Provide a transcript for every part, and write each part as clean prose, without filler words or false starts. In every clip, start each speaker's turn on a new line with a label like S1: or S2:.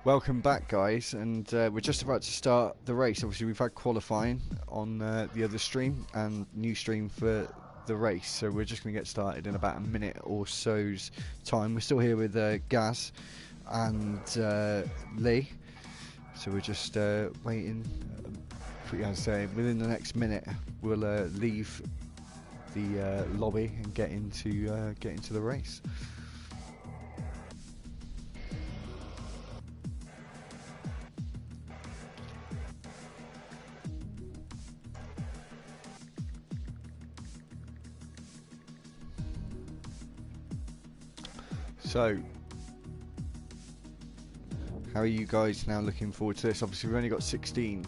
S1: Welcome back, guys, and we're just about to start the race. Obviously, we've had qualifying on the other stream and new stream for the race, so we're just going to get started in about a minute or so's time. We're still here with Gaz and Lee, so we're just waiting. As I say, within the next minute, we'll leave the lobby and get into the race. So, how are you guys now looking forward to this? Obviously, we've only got 16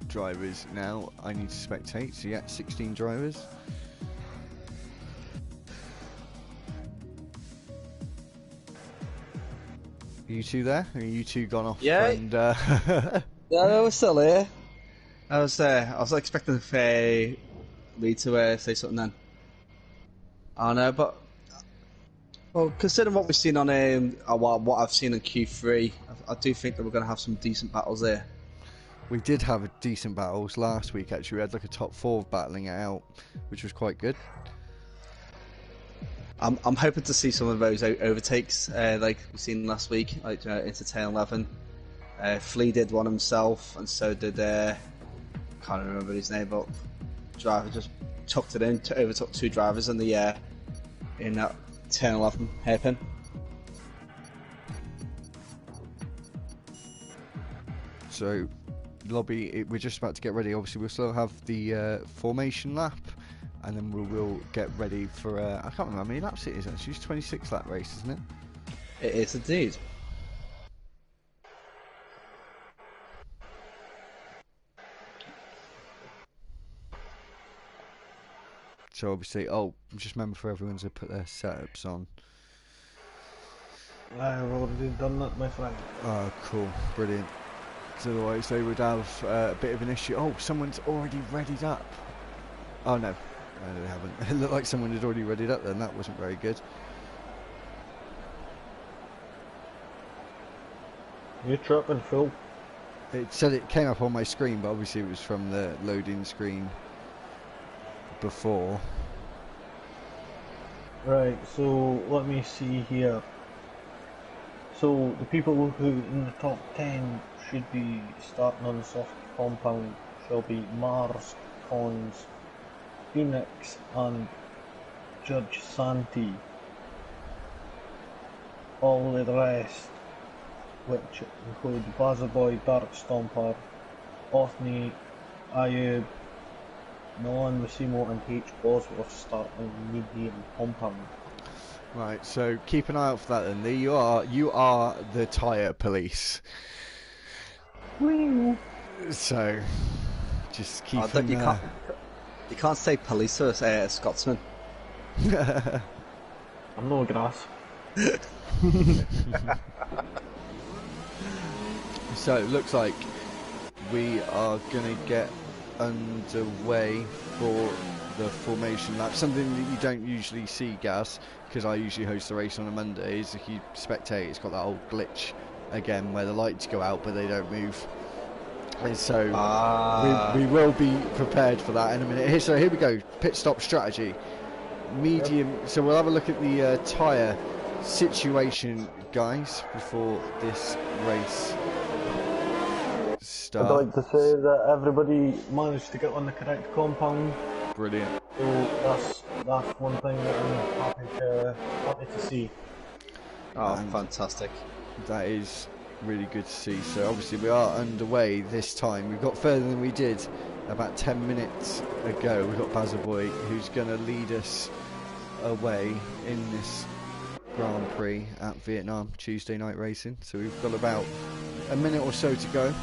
S1: drivers now. I need to spectate, so yeah, 16 drivers. Are you two there? Are you two gone off?
S2: Yeah.
S1: And,
S2: Yeah, we're still here. I was expecting Lee to say something then. I know, but well, considering what we've seen on what I've seen in Q3, I do think that we're going to have some decent battles there.
S1: We did have a decent battles last week. Actually, we had like a top 4 battling it out, which was quite good.
S2: I'm hoping to see some of those overtakes like we've seen last week, like into tail 11. Flea did one himself, and so did can't remember his name, but driver just tucked it in, overtook 2 drivers in the in that turn 11 hairpin.
S1: So, lobby, we're just about to get ready. Obviously, we'll still have the formation lap, and then we'll get ready for I can't remember how many laps it is actually. It's 26 lap race, isn't it?
S2: It is indeed.
S1: So obviously, just remember for everyone to put their setups on.
S3: I've already done that, my friend.
S1: Oh, cool, brilliant. Because otherwise they would have a bit of an issue. Oh, someone's already readied up. Oh no, they haven't. It looked like someone had already readied up then. That wasn't very good.
S3: You're tripping, fool.
S1: It said it came up on my screen, but obviously it was from the loading screen before.
S3: Right, so let me see here. So the people who in the top 10 should be starting on the soft compound shall be Mars, Cons, Phoenix and Judge Santi. All of the rest, which include Bazaboy, Dark Stomper, Othni, Ayub, Milan Massimo and H. Bosworth start on medium compound.
S1: Right, so keep an eye out for that then. Lee, you are the tyre police.
S3: Woo.
S1: So just keep
S2: You can't say police or a Scotsman.
S3: I'm no grass.
S1: So it looks like we are gonna get underway for the formation lap. Something that you don't usually see, Gaz, because I usually host the race on a Monday, is if you spectate, it's got that old glitch again where the lights go out but they don't move. And so we will be prepared for that in a minute. So here we go, pit stop strategy. Medium, yep. So we'll have a look at the tyre situation, guys, before this race starts.
S3: I'd like to say that everybody managed to get on the correct compound.
S1: Brilliant.
S3: So that's one thing that I'm happy to see.
S2: Oh, fantastic.
S1: That is really good to see. So obviously we are underway this time. We've got further than we did about 10 minutes ago. We've got Bazaboy who's going to lead us away in this Grand Prix at Vietnam Tuesday night racing. So we've got about a minute or so to go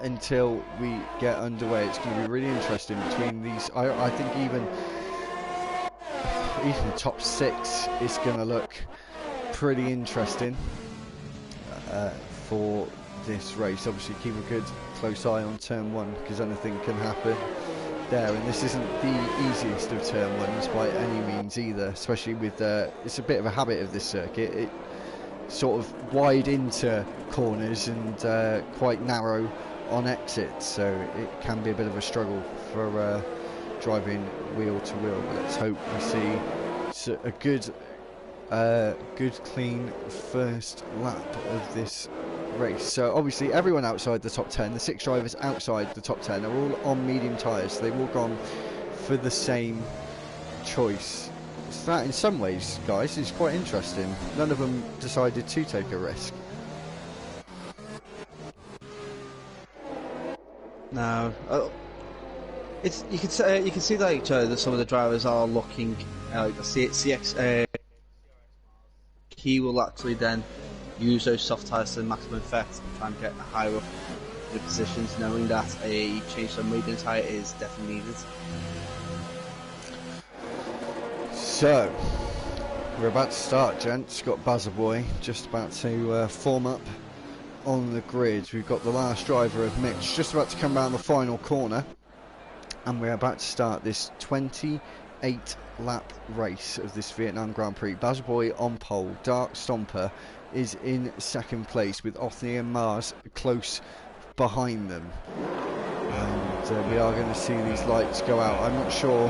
S1: until we get underway. It's going to be really interesting between these. I think even the top 6 is going to look pretty interesting for this race. Obviously keep a good close eye on turn 1 because anything can happen there, and this isn't the easiest of turn 1s by any means either, especially with it's a bit of a habit of this circuit. sort of wide into corners and quite narrow on exits, so it can be a bit of a struggle for driving wheel to wheel. But let's hope we see a good clean first lap of this race. So obviously everyone outside the top 10, the 6 drivers outside the top 10 are all on medium tyres. They've all gone for the same choice. So that in some ways, guys, is quite interesting. None of them decided to take a risk.
S2: No, it's you can see like that some of the drivers are looking like the CX. He will actually then use those soft tyres to the maximum effect and try and get higher up the positions, knowing that a change on medium tyre is definitely needed.
S1: So we're about to start, gents. Got Buzzer Boy just about to form up on the grid. We've got the last driver of Mitch just about to come round the final corner, and we're about to start this 28 lap race of this Vietnam Grand Prix. Buzzer Boy on pole, Dark Stomper is in second place with Othni and Mars close behind them, and we are going to see these lights go out. I'm not sure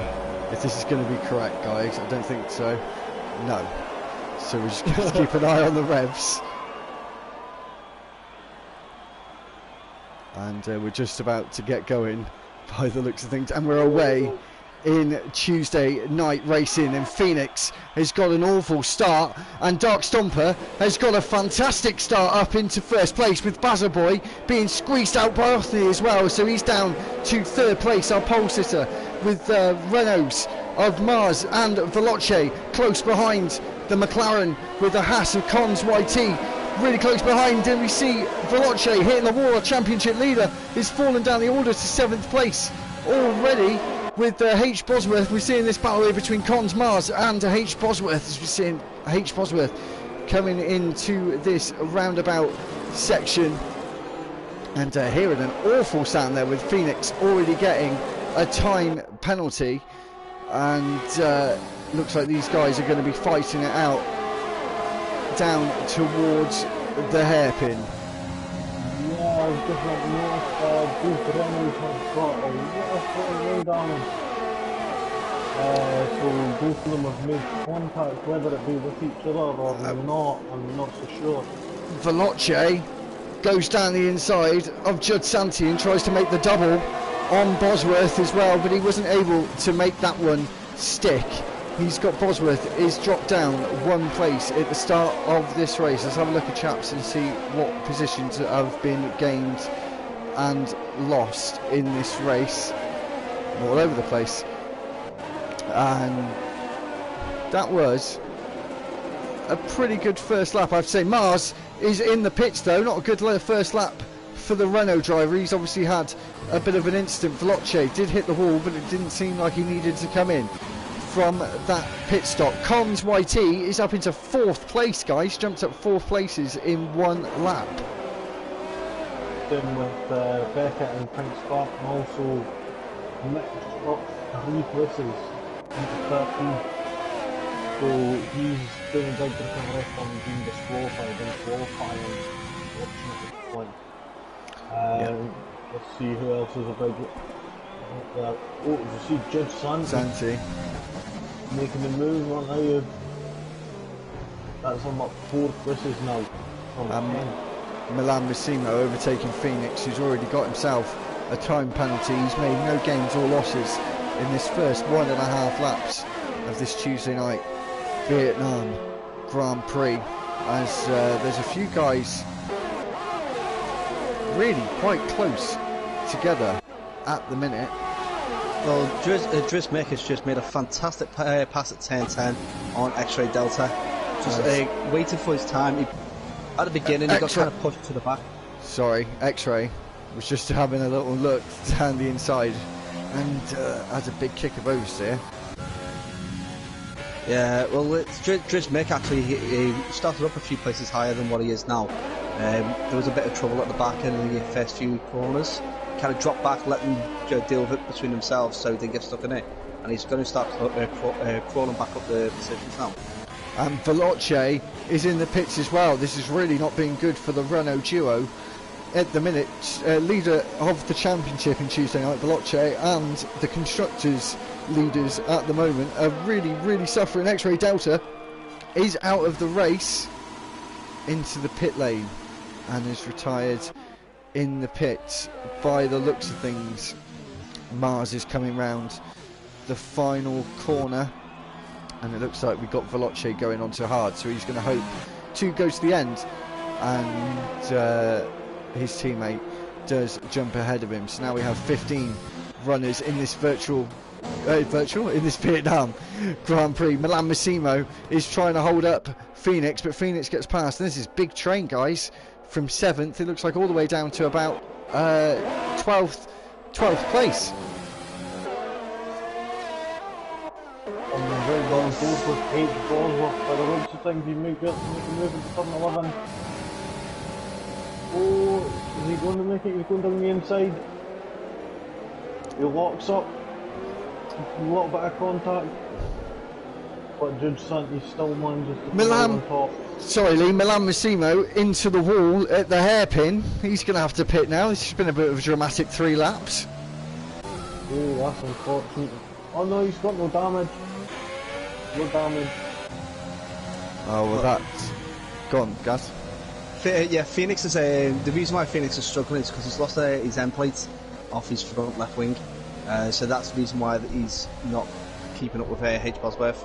S1: if this is going to be correct, guys. I don't think so. No, so we're just going to keep an eye on the revs. And we're just about to get going by the looks of things, and we're away in Tuesday night racing, and Phoenix has got an awful start, and Dark Stomper has got a fantastic start up into first place, with Buzzer Boy being squeezed out by Othni as well, so he's down to third place, our pole sitter, with Renaults of Mars and Veloce close behind the McLaren, with the Haas of Cons YT really close behind, and we see Veloce hitting the wall. Our championship leader is fallen down the order to 7th place already with H. Bosworth. We're seeing this battle here between Cons Mars and H. Bosworth, as we're seeing H. Bosworth coming into this roundabout section, and hearing an awful sound there with Phoenix already getting a time penalty, and looks like these guys are going to be fighting it out down towards the hairpin.
S3: Yeah, I've just noticed both Reynolds have got a lot of way down. So both of them have made contact, whether it be with each other or not, I'm not so sure.
S1: Veloce goes down the inside of Judd Santi and tries to make the double on Bosworth as well, but he wasn't able to make that one stick. He's got Bosworth is dropped down one place at the start of this race. Let's have a look at chaps and see what positions have been gained and lost in this race. All over the place. And that was a pretty good first lap, I'd say. Mars is in the pits though, not a good first lap for the Renault driver. He's obviously had a bit of an incident. Veloce did hit the wall, but it didn't seem like he needed to come in from that pit stop. Cons YT is up into 4th place, guys. Jumped up 4 places in one lap.
S3: Then with Beckett and Prince Scott, and also Mitch up 3 places into 13. So he's doing a big recovery from being disqualified in qualifying, unfortunately. Let's see who else is a big. Oh, you see Judd Santi making the move on now. That's on up 4 places now.
S1: Milan Massimo overtaking Phoenix, who's already got himself a time penalty. He's made no gains or losses in this first 1.5 laps of this Tuesday night Vietnam Grand Prix, as there's a few guys really quite close together at the minute.
S2: Well, Driss Mick has just made a fantastic pass at 10-10 on X-Ray Delta. Just waiting for his time. At the beginning, he got kind of pushed to the back.
S1: Sorry, X-Ray was just having a little look down the inside and had a big kick of oversteer.
S2: Yeah, well, Driss Mick actually he started up a few places higher than what he is now. There was a bit of trouble at the back end in the first few corners. Kind of dropped back, let them deal with it between themselves so they didn't get stuck in it. And he's going to start crawling back up the positions now.
S1: and Veloce is in the pits as well. This has really not been good for the Renault duo at the minute. Leader of the championship in Tuesday night, Veloce, and the constructors leaders at the moment are really suffering. X-Ray Delta is out of the race into the pit lane and is retired in the pits. By the looks of things, Mars is coming round the final corner, and it looks like we've got Veloce going on to hard, so he's going to hope to go to the end, and his teammate does jump ahead of him. So now we have 15 runners in this in this Vietnam Grand Prix. Milan Massimo is trying to hold up Phoenix, but Phoenix gets past. And this is big train, guys, from 7th, it looks like, all the way down to about 12th place.
S3: Very well both with H. Bosworth. By the looks of things, he moved up to make a move into turn 11. Oh, is he going to make it? He's going down the inside. He locks up. A little bit of contact. But Judge Santi still manages to come on top.
S1: Sorry, Lee, Milan Massimo into the wall at the hairpin. He's going to have to pit now. This has been a bit of a dramatic 3 laps.
S3: Oh, that's unfortunate. Oh no, he's got no damage. No damage.
S1: Oh, well, that's... Go on, Gaz.
S2: Yeah, Phoenix is the reason why Phoenix is struggling is because he's lost his end plate off his front left wing, so that's the reason why he's not keeping up with H. Bosworth.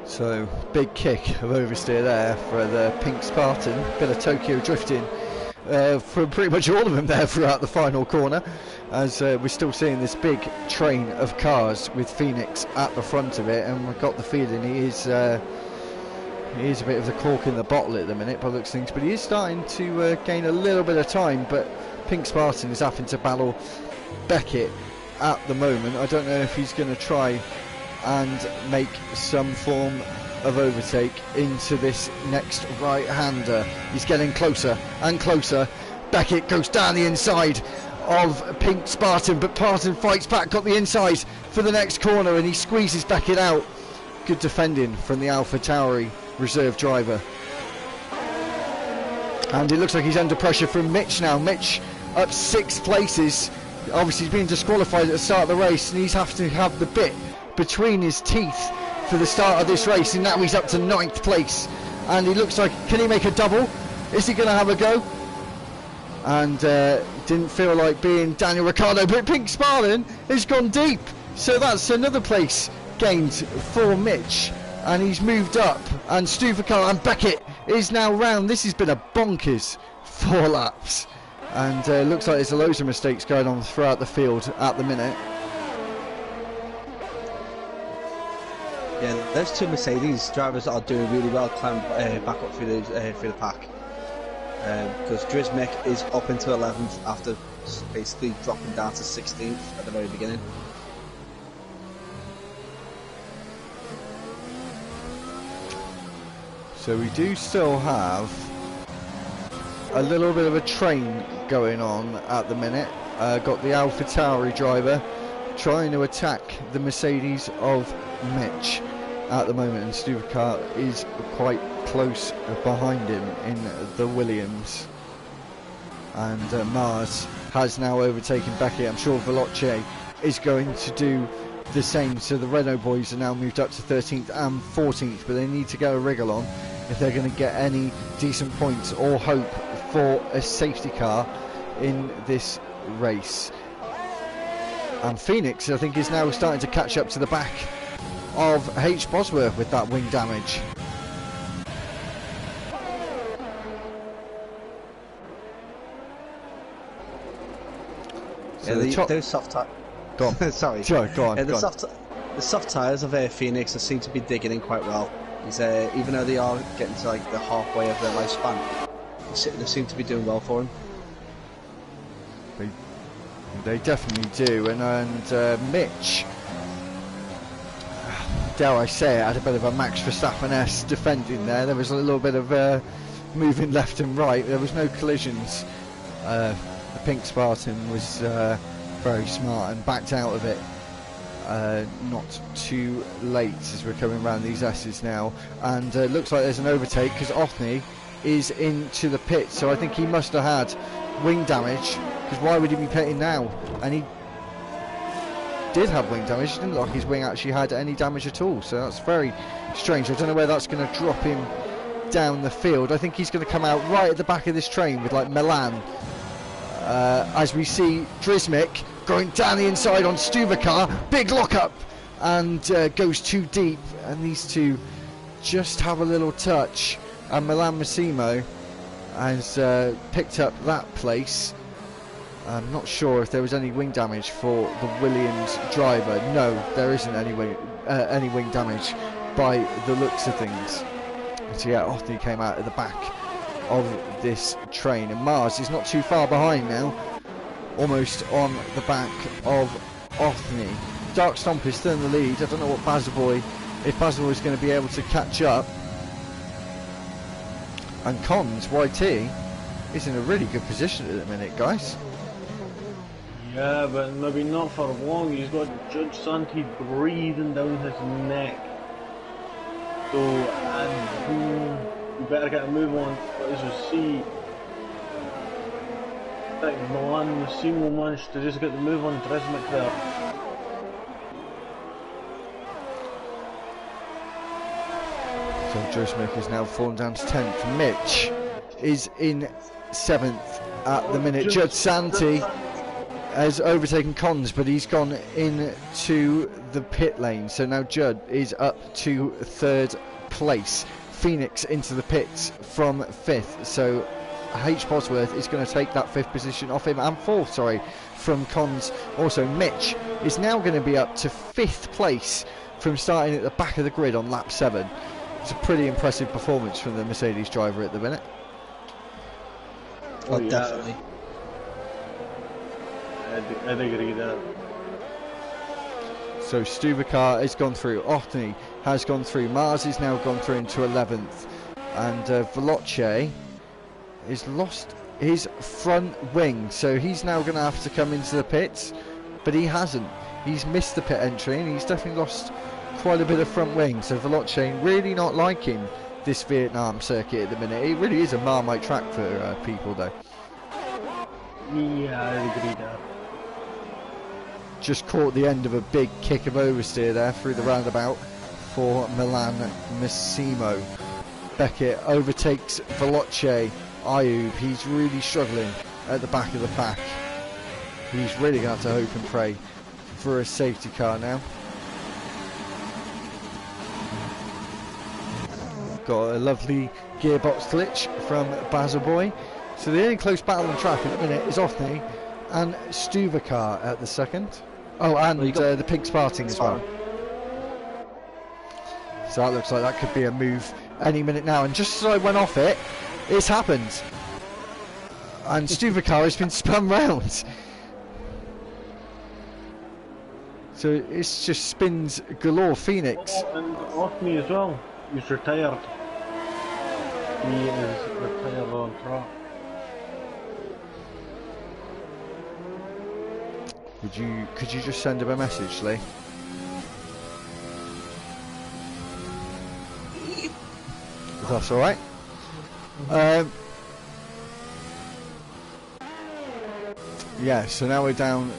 S1: So, big kick of oversteer there for the Pink Spartan. Bit of Tokyo drifting for pretty much all of them there throughout the final corner, as we're still seeing this big train of cars with Phoenix at the front of it, and we've got the feeling he is a bit of the cork in the bottle at the minute by the looks of things, but he is starting to gain a little bit of time. But Pink Spartan is having to battle Beckett at the moment. I don't know if he's going to try and make some form of overtake into this next right-hander. He's getting closer and closer. Beckett goes down the inside of Pink Spartan, but Spartan fights back, got the inside for the next corner, and he squeezes Beckett out. Good defending from the AlphaTauri reserve driver. And it looks like he's under pressure from Mitch now. Mitch up 6 places. Obviously he's been disqualified at the start of the race, and he's have to have the bit between his teeth for the start of this race, and now he's up to 9th place. And he looks like, can he make a double? Is he going to have a go? And didn't feel like being Daniel Ricciardo, but Pink Spartan has gone deep, so that's another place gained for Mitch, and he's moved up, and Stuvacar and Beckett is now round. This has been a bonkers 4 laps, and looks like there's loads of mistakes going on throughout the field at the minute.
S2: Yeah, those 2 Mercedes drivers are doing really well climbing back up through the pack. Because Driz Mick is up into 11th after basically dropping down to 16th at the very beginning.
S1: So we do still have a little bit of a train going on at the minute. Got the AlphaTauri driver trying to attack the Mercedes of Mitch at the moment, and Stuvacar is quite close behind him in the Williams. And Mars has now overtaken Beckett. I'm sure Veloce is going to do the same. So the Renault boys are now moved up to 13th and 14th, but they need to get a wriggle on if they're going to get any decent points or hope for a safety car in this race. And Phoenix, I think, is now starting to catch up to the back of H. Bosworth with that wing damage.
S2: So those soft tires.
S1: Go on.
S2: Sorry.
S1: Sure, go on.
S2: The soft tires of Phoenix seem to be digging in quite well. Even though they are getting to like the halfway of their lifespan, they seem to be doing well for him.
S1: They definitely do, and Mitch, dare I say it, had a bit of a Max Verstappen-esque defending there. There was a little bit of moving left and right. There was no collisions. The Pink Spartan was very smart and backed out of it not too late as we're coming around these S's now, and looks like there's an overtake because Othni is into the pit, so I think he must have had wing damage, because why would he be pitting now? And he did have wing damage. It didn't look like his wing actually had any damage at all, so that's very strange. I don't know where that's going to drop him down the field. I think he's going to come out right at the back of this train with like Milan, as we see Drismic going down the inside on Stuvakar, big lockup, and goes too deep, and these two just have a little touch, and Milan Massimo has picked up that place. I'm not sure if there was any wing damage for the Williams driver. No, there isn't any wing damage by the looks of things. So yeah, Othni came out at the back of this train, and Mars is not too far behind now, almost on the back of Othni. Dark Stomp is still in the lead. I don't know what Bazaboy, if Bazaboy is going to be able to catch up. And Cons YT is in a really good position at the minute, guys.
S3: Yeah, but maybe not for long. He's got Judge Santi breathing down his neck. So, and we better get a move on. But as you see, I think Milan Massimo managed to just get the move on Dresmic there.
S1: So Dresmic is now fallen down to 10th. Mitch is in 7th at the minute. Judge Santi has overtaken Cons, but he's gone into the pit lane, so now Judd is up to 3rd place. Phoenix into the pits from 5th, so H. Bosworth is going to take that 5th position off him, and 4th, sorry, from Cons. Also, Mitch is now going to be up to 5th place from starting at the back of the grid on lap 7. It's a pretty impressive performance from the Mercedes driver at the minute.
S2: Oh, yeah. Definitely.
S3: I'd agree there.
S1: So Stuvakar has gone through, Othni has gone through, Mars is now gone through into 11th, and Veloce has lost his front wing, so he's now going to have to come into the pits, but he hasn't. He's missed the pit entry, and he's definitely lost quite a bit of front wing, so Veloce really not liking this Vietnam circuit at the minute. It really is a Marmite track for people though.
S3: Yeah, I agree there.
S1: Just caught the end of a big kick of oversteer there through the roundabout for Milan Massimo. Beckett overtakes Veloce. Ayub, he's really struggling at the back of the pack. He's really going to have to hope and pray for a safety car now. Got a lovely gearbox glitch from Bazaboy. So the only close battle on track at the minute is Othni and Stuvakar at the second. Oh, and the Pink Sparting as well. So that looks like that could be a move any minute now. And just as I went off it, it's happened. And Stuvakar has been spun round. So it's just spins galore. Phoenix.
S3: Oh, and Othni as well. He's retired. He is retired on track.
S1: Could you just send him a message, Lee? If that's alright. Yeah, so now we're down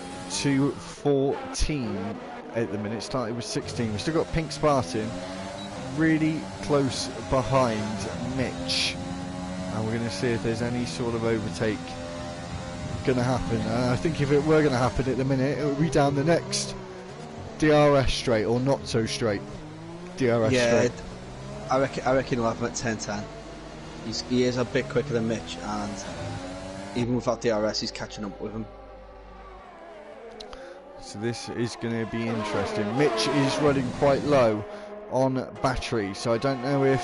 S1: to 14 at the minute. Started with 16. We've still got Pink Spartan really close behind Mitch, and we're going to see if there's any sort of overtake going to happen. I think if it were going to happen at the minute, it would be down the next DRS straight, or not so straight DRS straight.
S2: I reckon he'll have him at 10:10. He is a bit quicker than Mitch, and even without DRS he's catching up with him.
S1: So this is going to be interesting. Mitch is running quite low on battery, so I don't know if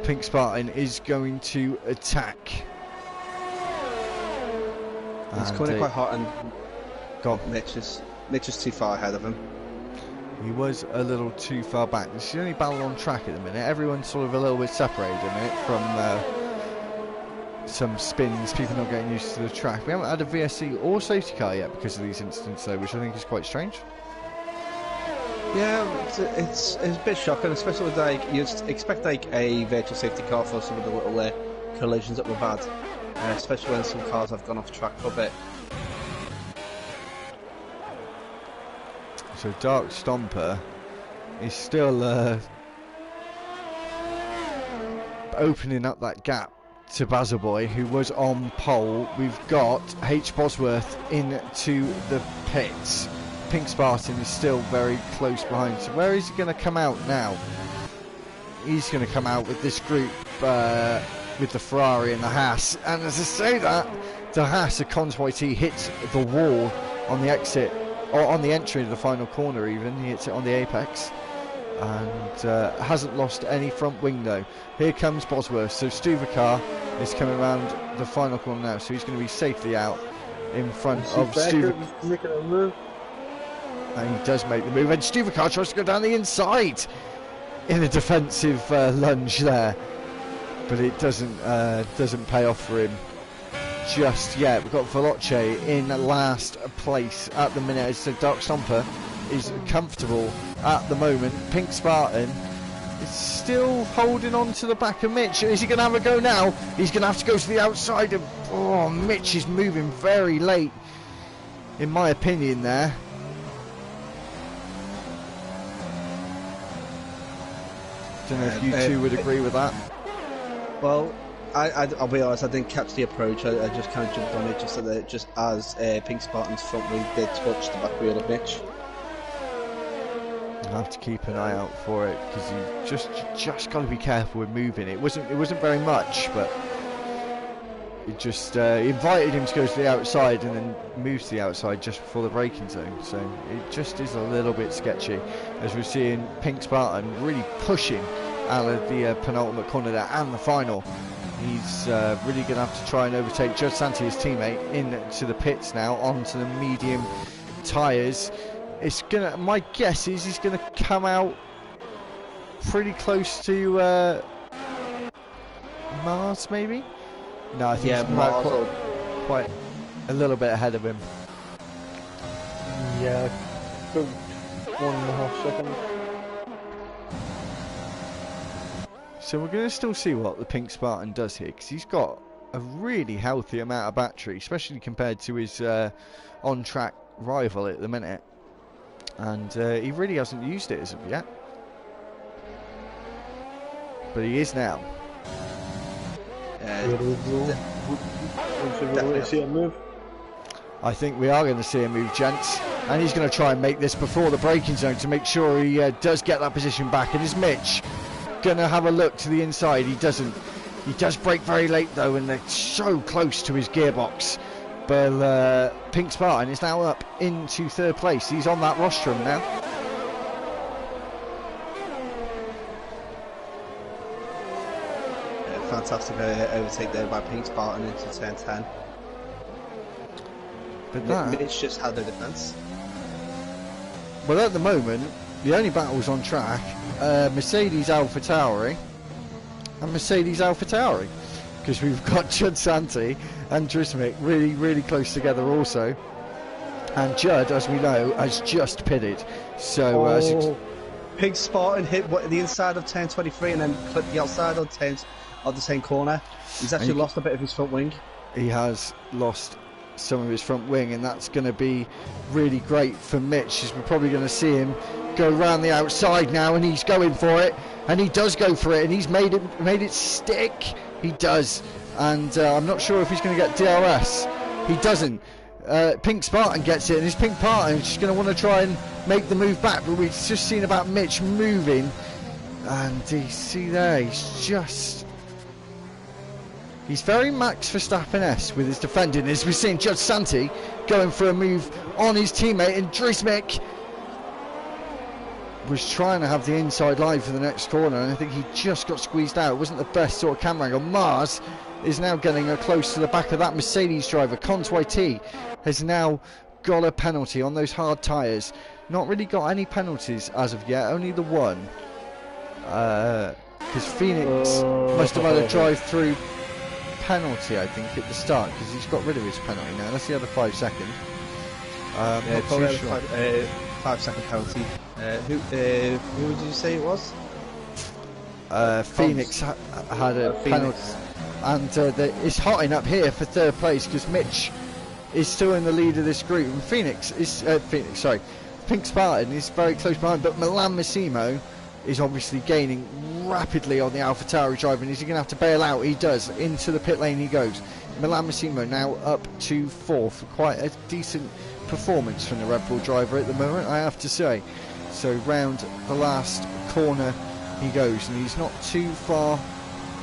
S1: Pink Spartan is going to attack.
S2: He's coming in quite hot, and
S1: got
S2: Mitch is too far ahead of him.
S1: He was a little too far back. This is the only battle on track at the minute. Everyone's sort of a little bit separated a minute some spins, people not getting used to the track. We haven't had a VSC or safety car yet because of these incidents though, which I think is quite strange.
S2: Yeah, it's a bit shocking, especially with like you'd expect like a virtual safety car for some of the little collisions that we've had, especially when some cars have gone off track for a bit.
S1: So Dark Stomper is still opening up that gap to Bazzaboy, who was on pole. We've got H. Bosworth into the pits. Pink Spartan is still very close behind. So where is he going to come out now? He's going to come out with this group with the Ferrari and the Haas. And as I say that, the Haas, the Convoy T, hits the wall on the exit, or on the entry to the final corner even. He hits it on the apex. And hasn't lost any front wing though. Here comes Bosworth. So Stuvakar is coming around the final corner now. So he's going to be safely out in front of Stuvakar.
S3: Making a move.
S1: And he does make the move, and Stuvakar tries to go down the inside in a defensive lunge there, but it doesn't pay off for him just yet. We've got Veloce in last place at the minute, so Dark Stomper is comfortable at the moment. Pink Spartan is still holding on to the back of Mitch. Is he going to have a go now? He's going to have to go to the outside. Oh, Mitch is moving very late, in my opinion there. Don't know if you two would agree with that.
S2: Well, I'll be honest, I didn't catch the approach. I just kind of jumped on it just as Pink Spartan's front wing did touch the back wheel of Mitch.
S1: You'll have to keep an eye out for it, because you just got to be careful with moving. It wasn't very much, but it just invited him to go to the outside and then moved to the outside just before the braking zone. So it just is a little bit sketchy, as we're seeing Pink Spartan really pushing out of the penultimate corner there and the final. He's really going to have to try and overtake Judge Santi, his teammate, into the pits now, onto the medium tyres. My guess is he's going to come out pretty close to Mars, maybe? No, I think he's quite a little bit ahead of him.
S3: Yeah, about 1.5 seconds.
S1: So we're going to still see what the Pink Spartan does here, because he's got a really healthy amount of battery, especially compared to his on-track rival at the minute. And he really hasn't used it as of yet. But he is now.
S3: See a move.
S1: I think we are going to see a move, gents, and he's going to try and make this before the braking zone to make sure he does get that position back. And is Mitch going to have a look to the inside? He doesn't. He does brake very late though, and they're so close to his gearbox. But Pink Spartan is now up into third place. He's on that rostrum now.
S2: Fantastic overtake there by Pink Spartan into turn 10.
S1: But
S2: Mitch just had no defence.
S1: Well, at the moment, the only battles on track, Mercedes AlphaTauri and Mercedes AlphaTauri, because we've got Judd Santi and Drismic really, really close together also. And Judd, as we know, has just pitted. So
S2: Pink Spartan hit the inside of turn 23 and then clipped the outside of the same corner. He's actually lost a bit of his front wing.
S1: He has lost some of his front wing, and that's going to be really great for Mitch, as we're probably going to see him go around the outside now, and he's going for it, and he does go for it, and he's made it stick. He does, and I'm not sure if he's going to get DRS. He doesn't. Pink Spartan gets it, and his Pink Spartan is just going to want to try and make the move back, but we've just seen about Mitch moving, and you see there, he's very Max Verstappen-esque with his defending, as we're seeing Judge Santi going for a move on his teammate, and Drismic was trying to have the inside line for the next corner, and I think he just got squeezed out. It wasn't the best sort of camera angle. Mars is now getting close to the back of that Mercedes driver. Contoy T has now got a penalty on those hard tyres. Not really got any penalties as of yet, only the one. Because Phoenix must have had a drive-through penalty, I think, at the start, because he's got rid of his penalty now. That's the other 5 second.
S2: Yeah,
S1: not
S2: probably
S1: too
S2: had
S1: sure.
S2: a 5-second penalty. Who did you say it was?
S1: Phoenix had a penalty, and it's hotting up here for third place because Mitch is still in the lead of this group, and Pink Spartan is very close behind, but Milan Massimo is obviously gaining rapidly on the AlphaTauri driver, and is he going to have to bail out? He does. Into the pit lane he goes. Milan Massimo now up to 4th. Quite a decent performance from the Red Bull driver at the moment, I have to say. So round the last corner he goes, and he's not too far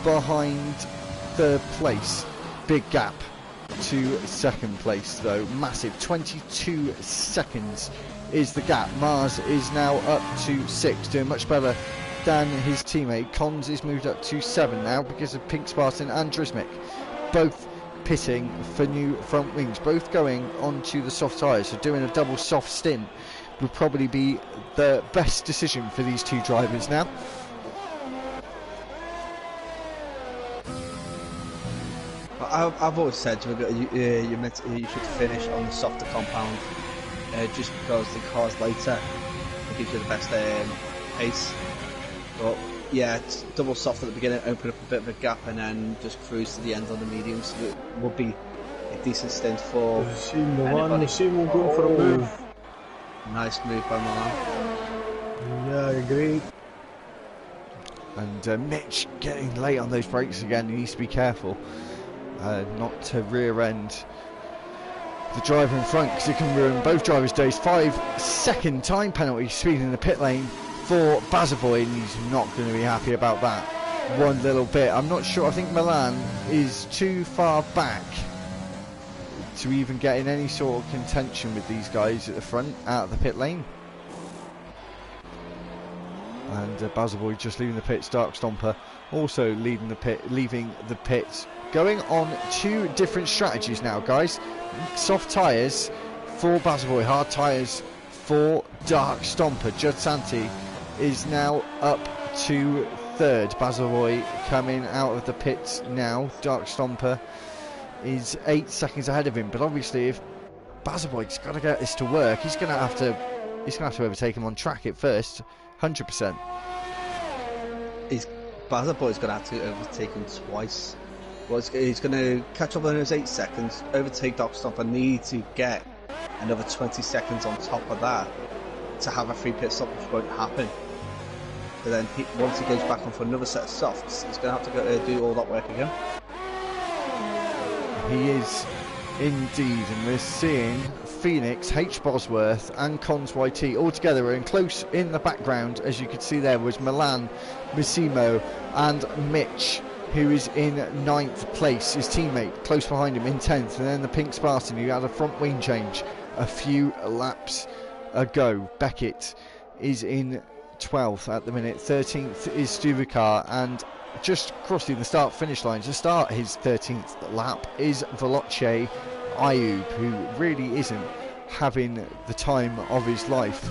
S1: behind third place. Big gap to second place though, massive. 22 seconds is the gap. Mars is now up to 6, doing much better than his teammate. Cons is moved up to 7 now because of Pink Spartan and Drismic, both pitting for new front wings, both going onto the soft tyres. So doing a double soft stint would probably be the best decision for these two drivers now.
S2: I've always said you should finish on the softer compound, just because the car's lighter, it gives you the best pace. But yeah, it's double soft at the beginning, open up a bit of a gap, and then just cruise to the end on the mediums. So it would be a decent stint for anybody.
S3: Massimo going for a move.
S2: Nice move by Milan.
S3: Yeah, I agree.
S1: And Mitch getting late on those brakes again. He needs to be careful not to rear end the driver in front, because it can ruin both drivers' days. 5-second time penalty speed in the pit lane for Bazovoy, and he's not going to be happy about that one little bit. I'm not sure. I think Milan is too far back to even get in any sort of contention with these guys at the front, out of the pit lane. And Bazovoy just leaving the pits. Dark Stomper also leaving the pits. Going on 2 different strategies now, guys. Soft tyres for Bazovoy, hard tyres for Dark Stomper. Judd Santi is now up to 3rd. Bazovoy coming out of the pits now. Dark Stomper is 8 seconds ahead of him, but obviously if Bazovoy's got to get this to work, he's going to have to overtake him on track at first, 100%.
S2: Bazovoy's going to have to overtake him twice. Well, he's going to catch up on those 8 seconds, overtake Dark Stomper, need to get another 20 seconds on top of that to have a free pit stop, which won't happen. But then once he goes back on for another set of softs, he's going to have to go do all that work again.
S1: He is indeed, and we're seeing Phoenix, H. Bosworth and Cons YT all together, and close in the background, as you could see there, was Milan Massimo and Mitch, who is in 9th place. His teammate close behind him in 10th, and then the Pink Spartan, who had a front wing change a few laps ago. Beckett is in 12th at the minute. 13th is Stuvikar, and just crossing the start-finish line to start his 13th lap is Veloce Ayub, who really isn't having the time of his life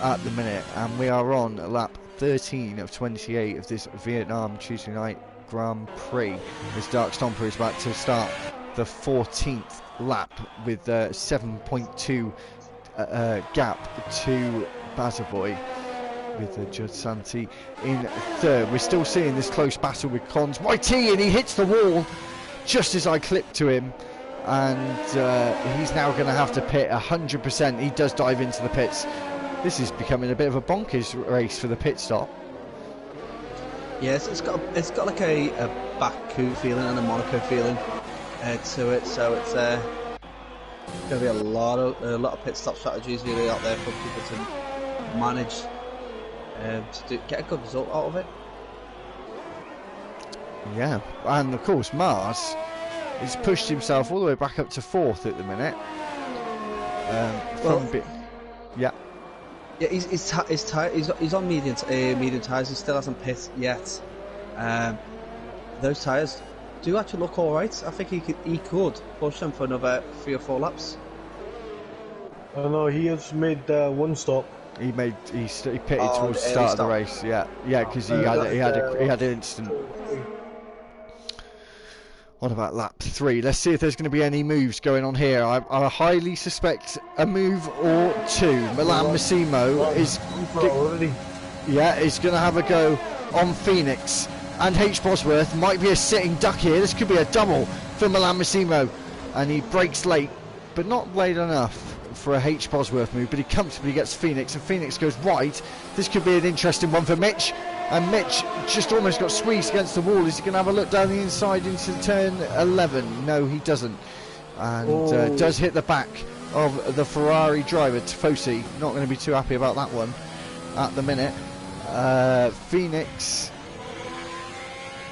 S1: at the minute. And we are on lap 13 of 28 of this Vietnam Tuesday night Grand Prix, as Dark Stomper is about to start the 14th lap with 7.2 gap to Bazovoy, with Judd Santi in 3rd. We're still seeing this close battle with Cons YT, and he hits the wall just as I clip to him, and he's now going to have to pit 100%. He does dive into the pits. This is becoming a bit of a bonkers race for the pit stop.
S2: Yes, it's got like a Baku feeling and a Monaco feeling to it, so it's going to be a lot of pit stop strategies really out there for people to manage to get a good result out of it. Yeah,
S1: and of course Mars has pushed himself all the way back up to 4th at the minute.
S2: Yeah, he's on medium tyres. He still hasn't pit yet. Those tyres do actually look all right. I think he could push them for another 3 or 4 laps.
S3: I know he has made 1 stop.
S1: He pitted towards the start of the race. Yeah, because he had an incident on about lap 3. Let's see if there's going to be any moves going on here. I highly suspect a move or two. Milan Massimo is going to have a go on Phoenix, and H. Bosworth might be a sitting duck here. This could be a double for Milan Massimo, and he breaks late, but not late enough for a H. Bosworth move, but he comfortably gets Phoenix, and Phoenix goes wide. This could be an interesting one for Mitch, and Mitch just almost got squeezed against the wall. Is he going to have a look down the inside into turn 11? No, he doesn't, and does hit the back of the Ferrari driver, Tifosi. Not going to be too happy about that one at the minute. Phoenix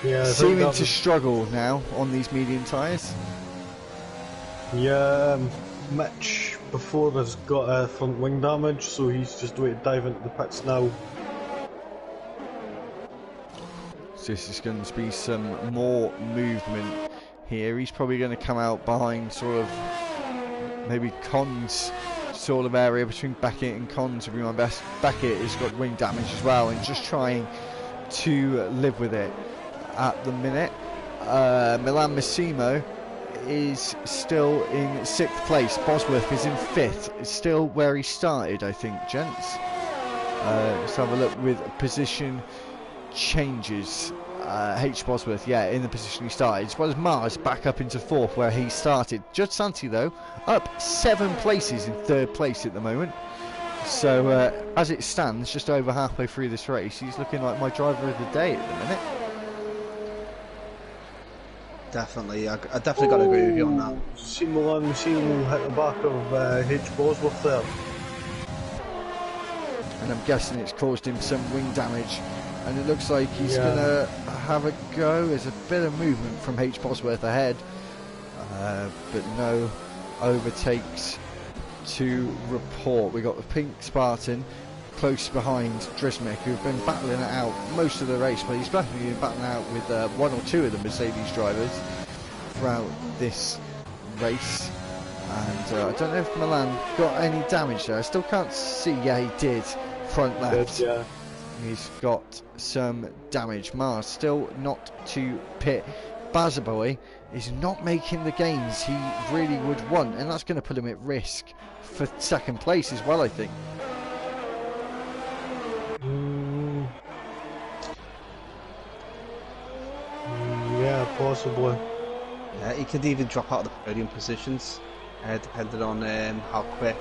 S1: seeming to struggle now on these medium tyres.
S3: Yeah, Mitch before has got front wing damage, so he's just waiting to dive into the pits now.
S1: So this is going to be some more movement here. He's probably going to come out behind sort of maybe Con's sort of area between Beckett and Con, to be my best. Beckett has got wing damage as well and just trying to live with it at the minute. Milan Massimo is still in 6th place. Bosworth is in 5th. It's still where he started, I think, gents. Let's have a look with position changes. H. Bosworth, yeah, in the position he started, as well as Mars back up into 4th where he started. Judge Santi, though, up 7 places in 3rd place at the moment. So as it stands, just over halfway through this race, he's looking like my driver of the day at the minute.
S2: Definitely, I definitely got to agree with you on that.
S3: See Milan Massimo hit the back of H. Bosworth there.
S1: And I'm guessing it's caused him some wing damage. And it looks like he's going to have a go. There's a bit of movement from H. Bosworth ahead. But no overtakes to report. We've got the Pink Spartan close behind Drismic, who've been battling it out most of the race, but he's definitely been battling out with 1 or 2 of the Mercedes drivers throughout this race. And I don't know if Milan got any damage there. I still can't see. Yeah, he did. Front left.
S3: Yeah.
S1: He's got some damage. Mars still not to pit. Bazaboy is not making the gains he really would want, and that's going to put him at risk for 2nd place as well, I think.
S3: Yeah, possibly.
S2: He could even drop out of the podium positions, depending on how quick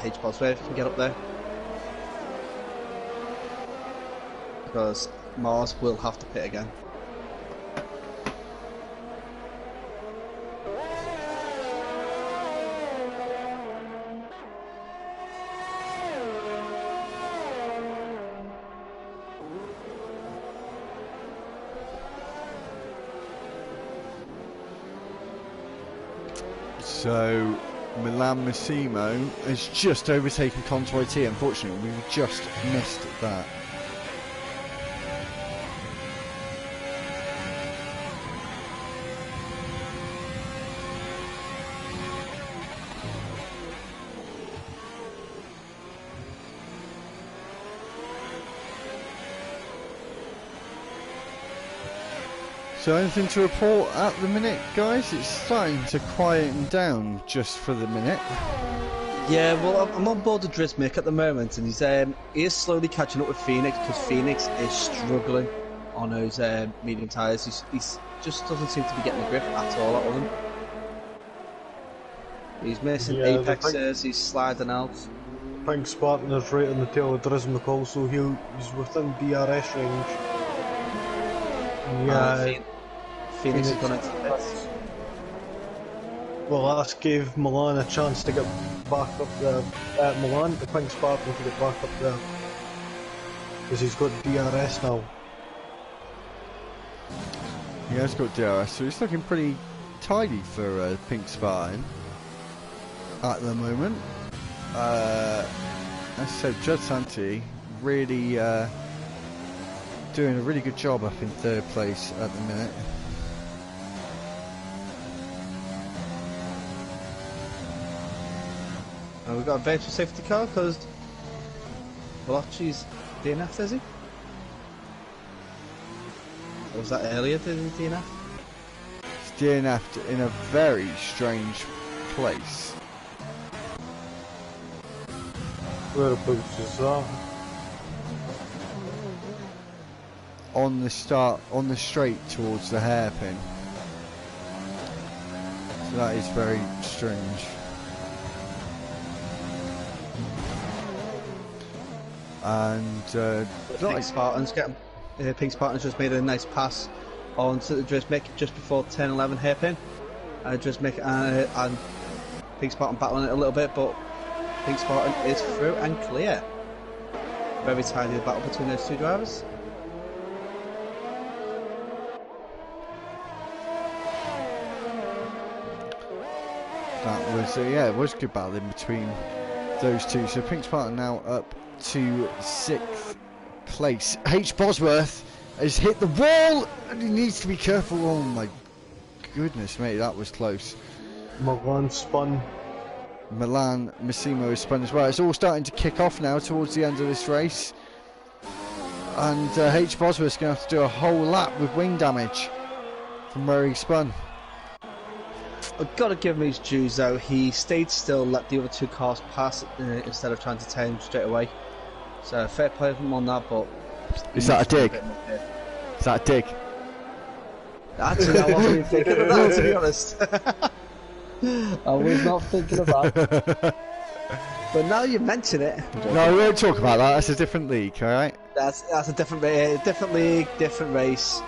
S2: H. Bosworth can get up there. Because Mars will have to pit again.
S1: So Milan Massimo has just overtaken Contoy T. Unfortunately, we just missed that. So anything to report at the minute, guys? It's starting to quieten down just for the minute.
S2: Yeah, well, I'm on board with Drismic at the moment, and he is slowly catching up with Phoenix, because Phoenix is struggling on those medium tyres. He's just doesn't seem to be getting a grip at all out of them. He's missing apexes, he's sliding out.
S3: Pink Spartan is right on the tail of Drismic also. He's within DRS range. Yeah.
S2: Phoenix is going into the pits.
S3: Well, that gave Milan a chance to get back up there. Milan, the Pink Spartan, to get back up there. Because he's got DRS now.
S1: He has got DRS, so he's looking pretty tidy for Pink Spartan at the moment. As I said, Judge Santi really doing a really good job up in 3rd place at the minute.
S2: We've got a virtual safety car because Bellocci's DNF, is he? Or was that earlier than the DNF?
S1: It's DNF'd in a very strange place.
S3: Whereabouts is that?
S1: On the straight towards the hairpin. So that is very strange. And
S2: Pink Spartans Pink Spartans just made a nice pass onto the Drismic just before turn 11 hairpin. Drismic and Pink Spartan battling it a little bit, but Pink Spartan is through and clear. Very tidy battle between those two drivers.
S1: that was yeah, it was good battle in between those two. So Pink Spartan now up to 6th place. H. Bosworth has hit the wall and he needs to be careful. Oh my goodness, mate, that was close.
S3: Milan spun.
S1: Milan Massimo has spun as well. It's all starting to kick off now towards the end of this race. And H. Bosworth's going to have to do a whole lap with wing damage from where he spun.
S2: I've got to give him his dues though. He stayed still, let the other two cars pass instead of trying to turn him straight away. So fair play for him on that, but...
S1: Is that a dig? Is that a dig?
S2: Actually, I wasn't even thinking of that, to be honest. I was not thinking of that. But now you mention it...
S1: No, we won't talk about that. That's a different league, alright?
S2: That's a different league, different race,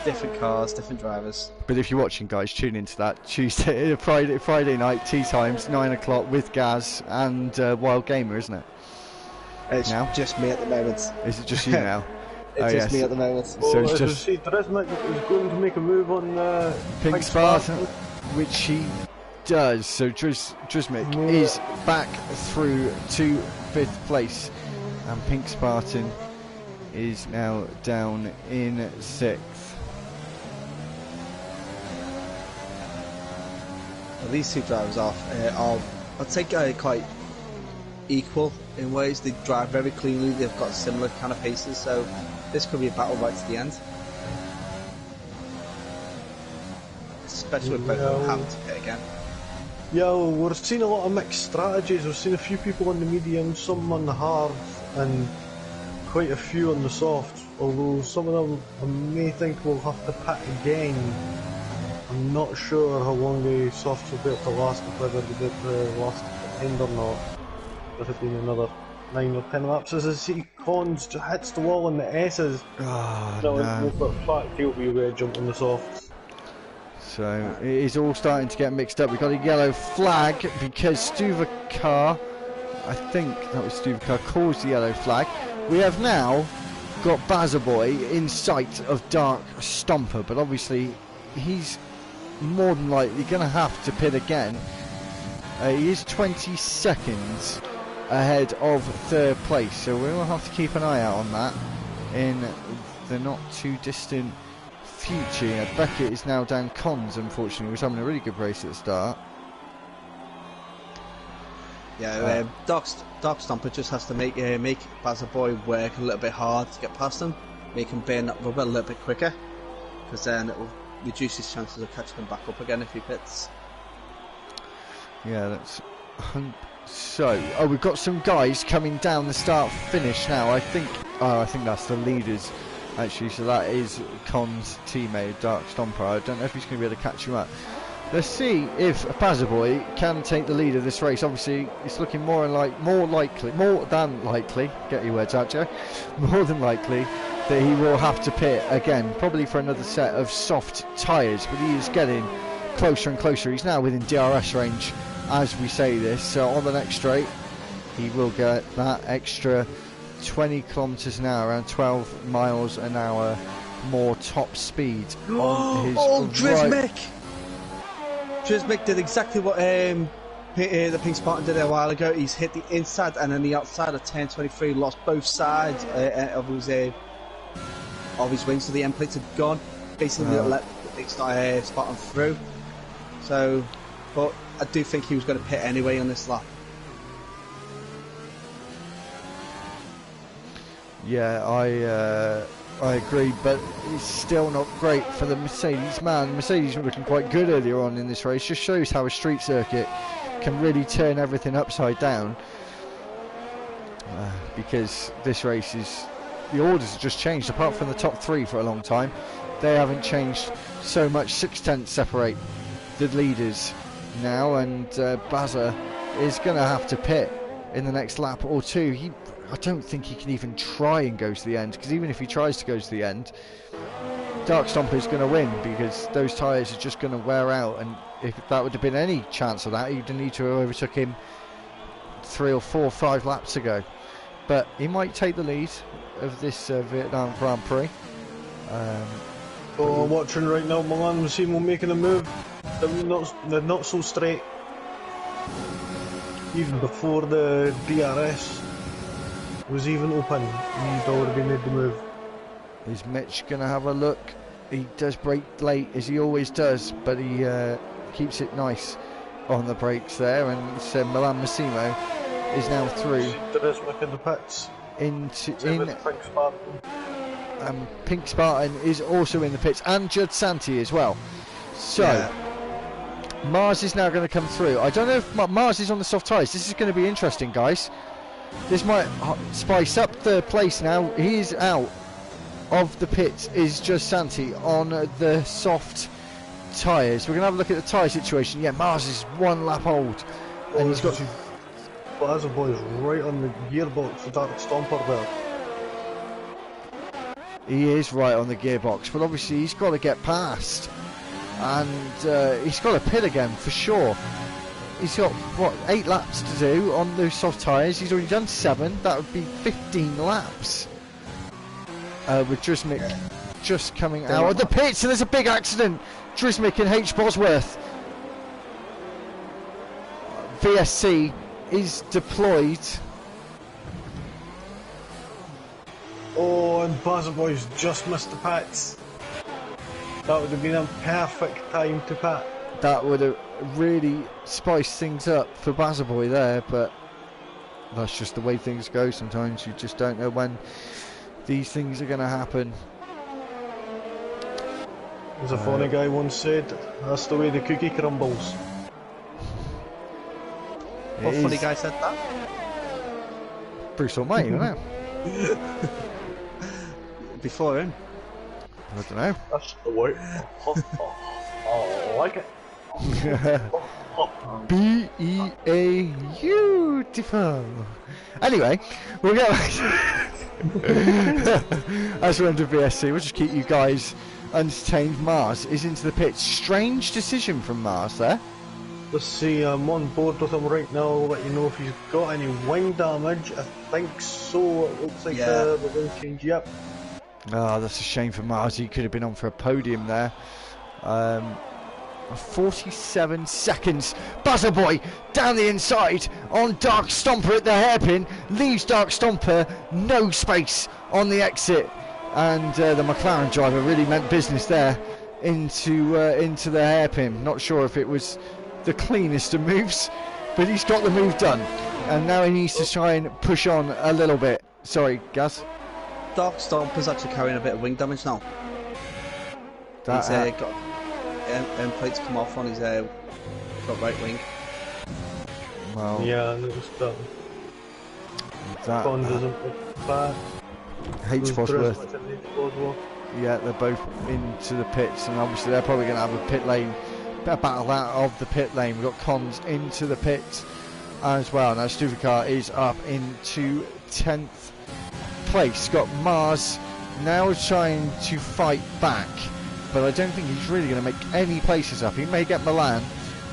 S2: different cars, different drivers.
S1: But if you're watching, guys, tune into that Friday night, tea times, 9 o'clock with Gaz and Wild Gamer, isn't it?
S2: It's
S1: now?
S2: just me at the moment.
S1: Is it just you now?
S2: It's just me at the moment.
S1: So it's just
S3: Drismic is going to make a move on
S1: Pink Spartan, which he does. So Drismic is back through to 5th place, and Pink Spartan is now down in 6th.
S2: Well, these two drivers are I'd say, quite equal in ways. They drive very cleanly. They've got similar kind of paces, so this could be a battle right to the end. Especially with both of them having to pit again.
S3: Yeah, well, we're seeing a lot of mixed strategies. We've seen a few people on the medium, some on the hard, and quite a few on the soft. Although some of them I may think will have to pit again. I'm not sure how long the softs will be able to last, whether they'll be able to last at the end or not. There have been another 9 or 10 laps. As I see, Cons just hits the wall on the S's.
S1: Oh,
S3: no.
S1: no.
S3: But fact, he'll be able to jump on the softs.
S1: So it is all starting to get mixed up. We've got a yellow flag because Stuvacar, I think that was Stuvacar, caused the yellow flag. We have now got Bazaboy in sight of Dark Stomper, but obviously he's more than likely going to have to pit again. He is 20 seconds ahead of 3rd place, so we will have to keep an eye out on that in the not too distant future. Yeah, Beckett is now down Cons, unfortunately. He was having a really good race at the start.
S2: Yeah, Dark Stomper just has to make Bazaboy work a little bit hard to get past him, make him burn that rubber a little bit quicker, because then it will reduce his chances of catching him back up again if he pits.
S1: Yeah, that's so. Oh, we've got some guys coming down the start finish now. I think that's the leaders actually. So that is Con's teammate Dark Stomper. I don't know if he's going to be able to catch him up. Let's see if Bazaboy can take the lead of this race. Obviously, it's looking more than likely. Get your words out, Joe. More than likely that he will have to pit again, probably for another set of soft tyres. But he is getting closer and closer. He's now within DRS range as we say this. So on the next straight, he will get that extra 20 kilometers an hour, around 12 miles an hour more top speed on his
S2: Drismic! Drismic did exactly what the Pink Spartan did a while ago. He's hit the inside and then the outside of turn 23, lost both sides of his wings, so the end plates had gone. Basically let the Pink Spartan through. So, but I do think he was going to pit anyway on this lap.
S1: Yeah, I agree, but it's still not great for the Mercedes. Man, Mercedes were looking quite good earlier on in this race. Just shows how a street circuit can really turn everything upside down. Because this race is... The orders have just changed, apart from the top three for a long time. They haven't changed so much. 6/10 separate the leaders now, and Bazza is going to have to pit in the next lap or two. I don't think he can even try and go to the end, because even if he tries to go to the end, Dark Stomper is going to win, because those tyres are just going to wear out, and if that would have been any chance of that, he'd need to have overtook him 3 or 4 or 5 laps ago. But he might take the lead of this Vietnam Grand Prix.
S3: I'm watching right now, Milan Massimo making a move. They're not so straight. Even before the DRS was even open, he'd already made the move.
S1: Is Mitch going to have a look? He does brake late, as he always does, but he keeps it nice on the brakes there, and Milan Massimo is now through.
S3: Drismic in the pits.
S1: Pink Spartan is also in the pits, and Judd Santi as well. So Mars is now going to come through. I don't know if Mars is on the soft tyres. This is going to be interesting, guys. This might spice up third place now. He is out of the pits. Is Judd Santi on the soft tyres? We're going to have a look at the tyre situation. Yeah, Mars is 1 lap old, and he's got.
S3: Plaza Boy's right on the gearbox for Dark Stomper there.
S1: He is right on the gearbox, but obviously he's got to get past, and he's got to pit again for sure. He's got, what, 8 laps to do on those soft tyres. He's already done 7. That would be 15 laps. With Drismic just coming out of the pits, and there's a big accident. Drismic and H. Bosworth. VSC is deployed.
S3: Oh, and Plaza Boy's just missed the pits. That would have been a perfect time to pit.
S1: That would have really spiced things up for Bazza Boy there, but that's just the way things go sometimes. You just don't know when these things are going to happen.
S3: As a funny guy once said, that's the way the cookie crumbles.
S2: What funny guy said that?
S1: Bruce Almighty, wasn't it?
S2: Before him.
S1: I don't know.
S3: That's the way. I like it.
S1: B-E-A beautiful. Anyway, we'll get back as we're under VSC. We'll just keep you guys entertained. Mars is into the pits. Strange decision from Mars there.
S3: Let's see, I'm on board with him right now. I'll let you know if he's got any wing damage. I think so. It looks like the wing change, yep.
S1: Oh, that's a shame for Mars. He could have been on for a podium there. 47 seconds. Buzzer Boy down the inside on Dark Stomper at the hairpin. Leaves Dark Stomper no space on the exit. And the McLaren driver really meant business there into the hairpin. Not sure if it was the cleanest of moves, but he's got the move done. And now he needs to try and push on a little bit. Sorry, Gaz.
S2: Dark Stomper's actually carrying a bit of wing damage now. He's got end plates come off on his got right wing.
S1: Well,
S3: yeah, I noticed that. Bond doesn't look bad.
S1: H. Bosworth. Yeah, they're both into the pits, and obviously they're probably going to have a pit lane battle out of the pit lane. We've got Cons into the pits as well. Now Stuvicar is up into 10th place. Got Mars now trying to fight back, but I don't think he's really going to make any places up. He may get Milan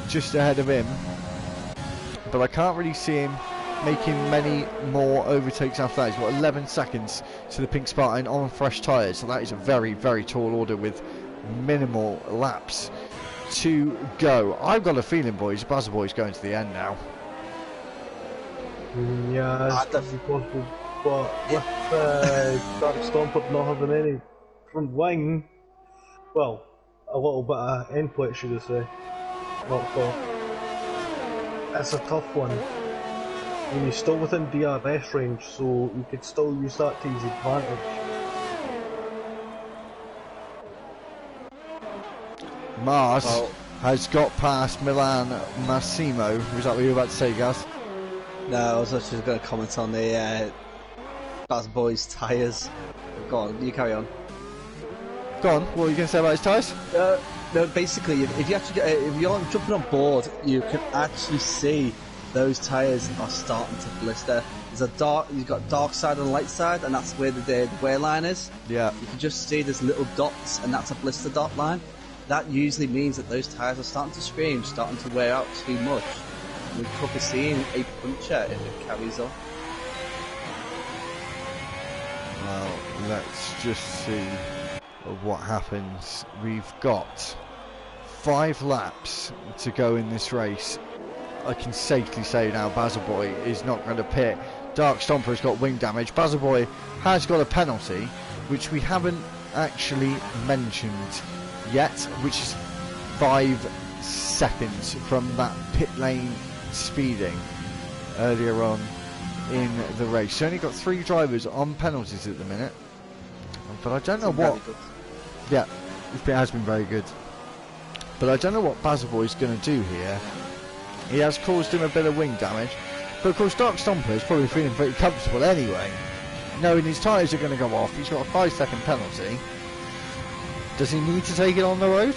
S1: just ahead of him, but I can't really see him making many more overtakes after that. He's got 11 seconds to the Pink Spartan on fresh tyres, so that is a very, very tall order with minimal laps to go. I've got a feeling, boys, Buzzer Boy's going to the end now.
S3: Yeah, it's possible, but with Dark Stomper not having any front wing, well, a little bit of end plate, should I say, knocked off. It's a tough one. I mean, he's still within DRS range, so you could still use that to his advantage.
S1: Mars
S2: Oh.
S1: has got past Milan Massimo. Was that what you were about to say, Gaz?
S2: No, I was actually going to comment on the Baz Boy's tyres. Go on, you carry on.
S1: Go on, what were you going to say about his tyres?
S2: No, basically, if you actually if you're jumping on board, you can actually see those tyres are starting to blister. You've got dark side and light side, and that's where the wear line is.
S1: Yeah.
S2: You can just see there's little dots, and that's a blister dot line. That usually means that those tyres are starting to scream, starting to wear out too much. We could be seeing a puncture if it carries on.
S1: Well, let's just see what happens. We've got 5 laps to go in this race. I can safely say now Bazelboy is not going to pit. Dark Stomper has got wing damage. Bazelboy has got a penalty, which we haven't actually mentioned yet, which is 5 seconds from that pit lane speeding earlier on in the race. So only got 3 drivers on penalties at the minute, but I don't know what. Yeah, it has been very good, but I don't know what Bazelboy is going to do here. He has caused him a bit of wing damage, but of course Dark Stomper is probably feeling pretty comfortable anyway, knowing his tyres are going to go off. He's got a 5-second penalty. Does he need to take it on the road?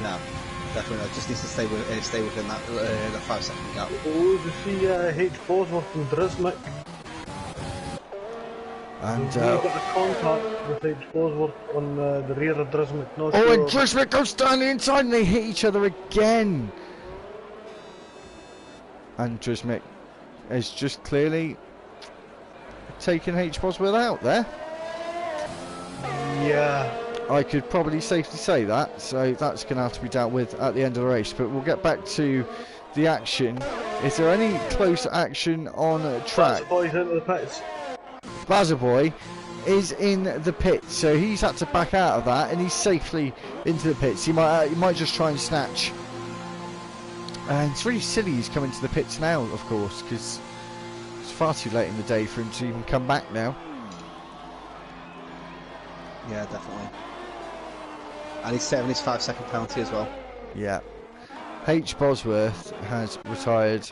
S2: No, definitely not. Just needs to stay within that 5-second gap.
S3: Oh, you see H. Bosworth and Drismic.
S1: And
S3: He's got a contact with H. Bosworth on the rear of Drismic. Not
S1: oh,
S3: sure.
S1: and Drismic goes down the inside and they hit each other again. And Drismic is just clearly taking H. Bosworth out there.
S3: Yeah.
S1: I could probably safely say that, so that's going to have to be dealt with at the end of the race. But we'll get back to the action. Is there any close action on track?
S3: Bazelboy's into the pits.
S1: Bazelboy is in the pits, so he's had to back out of that, and he's safely into the pits. He might just try and snatch. And it's really silly he's coming to the pits now, of course, because it's far too late in the day for him to even come back now.
S2: Yeah, definitely. And he's serving his 5-second penalty as well.
S1: Yeah. H. Bosworth has retired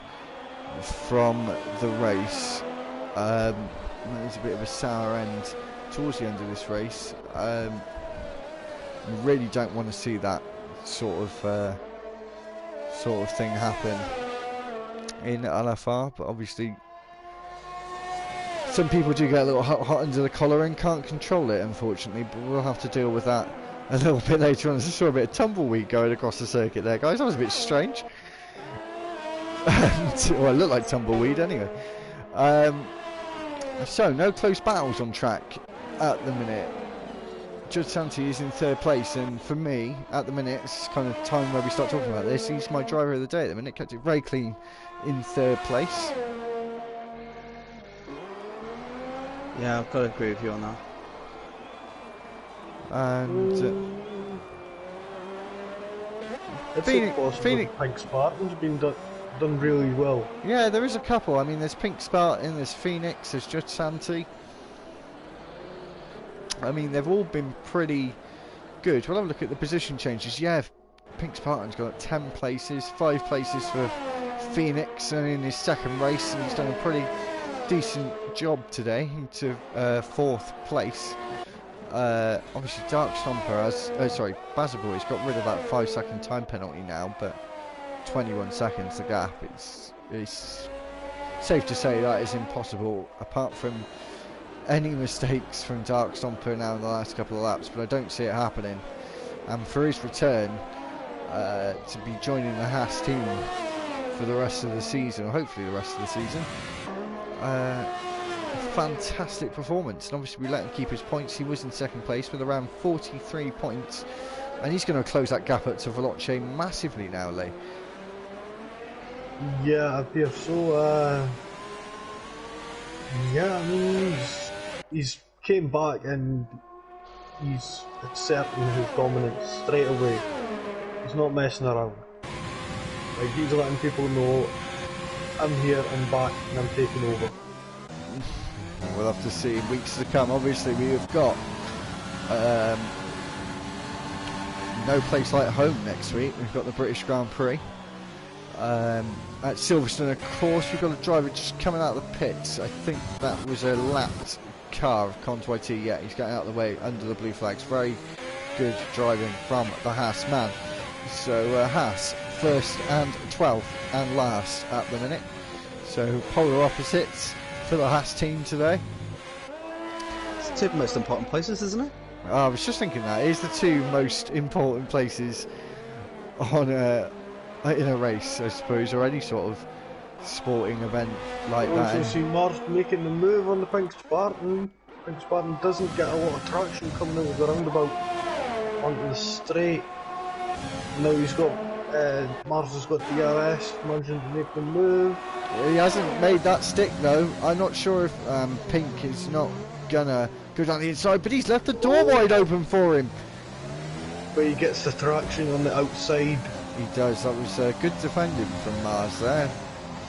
S1: from the race. There's a bit of a sour end towards the end of this race. We really don't want to see that sort of thing happen in LFR, but obviously some people do get a little hot under the collar and can't control it, unfortunately, but we'll have to deal with that a little bit later on. I just saw a bit of tumbleweed going across the circuit there, guys. That was a bit strange. Well, it looked like tumbleweed anyway. So, no close battles on track at the minute. Judge Santi is in 3rd place, and for me, at the minute, it's kind of time where we start talking about this. He's my driver of the day at the minute, kept it very clean in 3rd place.
S2: Yeah, I've got to agree with you on that.
S1: And
S3: Phoenix.
S1: Phoenix.
S3: Pink Spartan's been done really well.
S1: Yeah, there is a couple. I mean, there's Pink Spartan, there's Phoenix, there's Judge Santi. I mean, they've all been pretty good. We'll have a look at the position changes. Yeah, Pink Spartan's got 10 places, 5 places for Phoenix, and in his 2nd race, and he's done a pretty decent job today into 4th place. Obviously Dark Stomper has, Bazelboy's got rid of that 5-second time penalty now, but 21 seconds the gap. It's safe to say that is impossible, apart from any mistakes from Dark Stomper now in the last couple of laps, but I don't see it happening. And for his return to be joining the Haas team for the rest of the season, or hopefully the rest of the season, fantastic performance. And obviously we let him keep his points. He was in 2nd place with around 43 points, and he's going to close that gap up to Veloce massively now, Lee.
S3: Yeah, I appear so. Yeah, I mean, he's came back and he's asserting his dominance straight away. He's not messing around. Like, he's letting people know, I'm here, I'm back, and I'm taking over.
S1: We'll have to see in weeks to come. Obviously, we have got no place like home next week. We've got the British Grand Prix. At Silverstone, of course, we've got a driver just coming out of the pits. I think that was a lapped car of Cons YT. Yeah, he's getting out of the way under the blue flags. Very good driving from the Haas man. So Haas, 1st and 12th and last at the minute. So polar opposites for the Haas team today.
S2: It's the two most important places, isn't it?
S1: I was just thinking that. It is the two most important places on in a race, I suppose, or any sort of sporting event like that.
S3: Also see Mars making the move on the Pink Spartan. Pink Spartan doesn't get a lot of traction coming out of the roundabout onto the straight. Now he's got Mars has got DRS managing to make the move.
S1: He hasn't made that stick though. I'm not sure if Pink is not gonna go down the inside, but he's left the door wide open for him.
S3: But he gets the traction on the outside.
S1: He does. That was good defending from Mars there.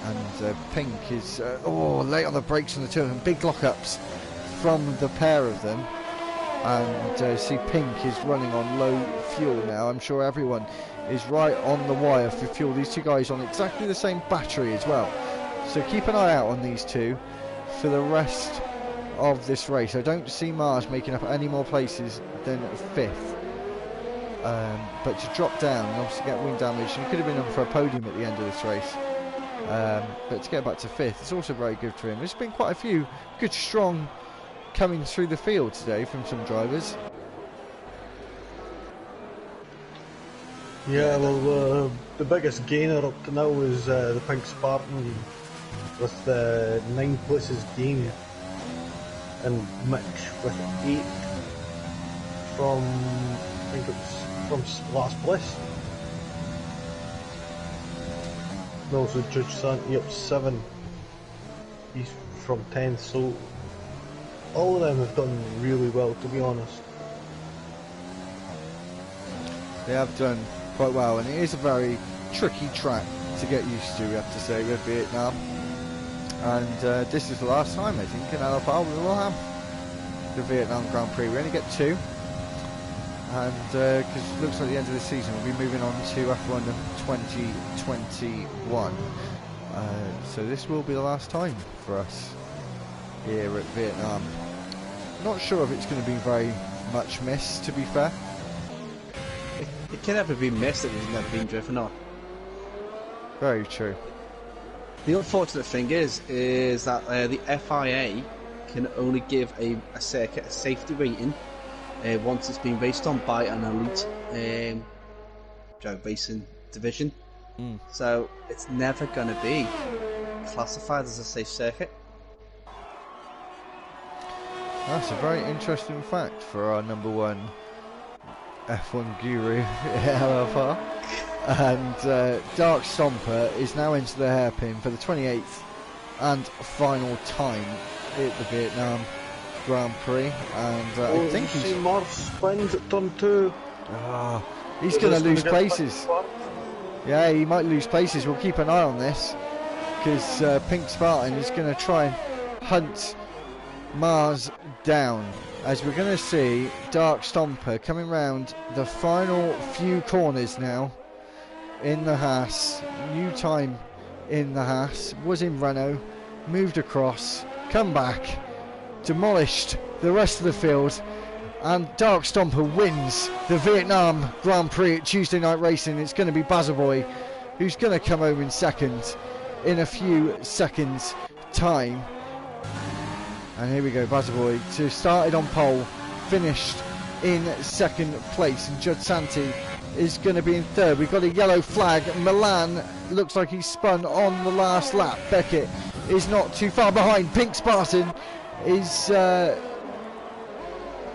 S1: And Pink is late on the brakes on the two of them. Big lockups from the pair of them. And see, Pink is running on low fuel now. I'm sure everyone is right on the wire for fuel. These two guys on exactly the same battery as well. So keep an eye out on these two for the rest of this race. I don't see Mars making up any more places than 5th. But to drop down and obviously get wing damage, he could have been on for a podium at the end of this race. But to get back to 5th, it's also very good for him. There's been quite a few good, strong coming through the field today from some drivers.
S3: Yeah, well, the biggest gainer up to now is the Pink Spartan with 9 places gained, and Mitch with 8 from, I think it was from last place. And also Judge Santi up 7. He's from 10th, so all of them have done really well, to be honest.
S1: They have done quite well, and it is a very tricky track to get used to, we have to say, with Vietnam. And this is the last time, I think, in LFR we will have the Vietnam Grand Prix. We only get 2. And because it looks like the end of the season, we'll be moving on to F1 2021. So this will be the last time for us here at Vietnam. Not sure if it's going to be very much missed, to be fair.
S2: It can never be missed if it's never been driven on.
S1: Very true.
S2: The unfortunate thing is that the FIA can only give a circuit a safety rating once it's been raced on by an elite drag racing division. So it's never going to be classified as a safe circuit.
S1: That's a very interesting fact for our number 1 F1 guru LFR. And Dark Stomper is now into the hairpin for the 28th and final time at the Vietnam Grand Prix, and I think he's...
S3: Mars spins at turn 2.
S1: He's going to lose places. Yeah, he might lose places. We'll keep an eye on this, because Pink Spartan is going to try and hunt Mars down, as we're going to see Dark Stomper coming round the final few corners now in the Haas. New time in the Haas, was in Renault, moved across, come back, demolished the rest of the field, and Dark Stomper wins the Vietnam Grand Prix at Tuesday Night Racing. It's going to be Bazzaboy who's going to come home in second in a few seconds time. And here we go, Bazzaboy started on pole, finished in second place, and Judd Santi is going to be in third. We've got a yellow flag. Milan looks like he's spun on the last lap. Beckett is not too far behind. Pink Spartan is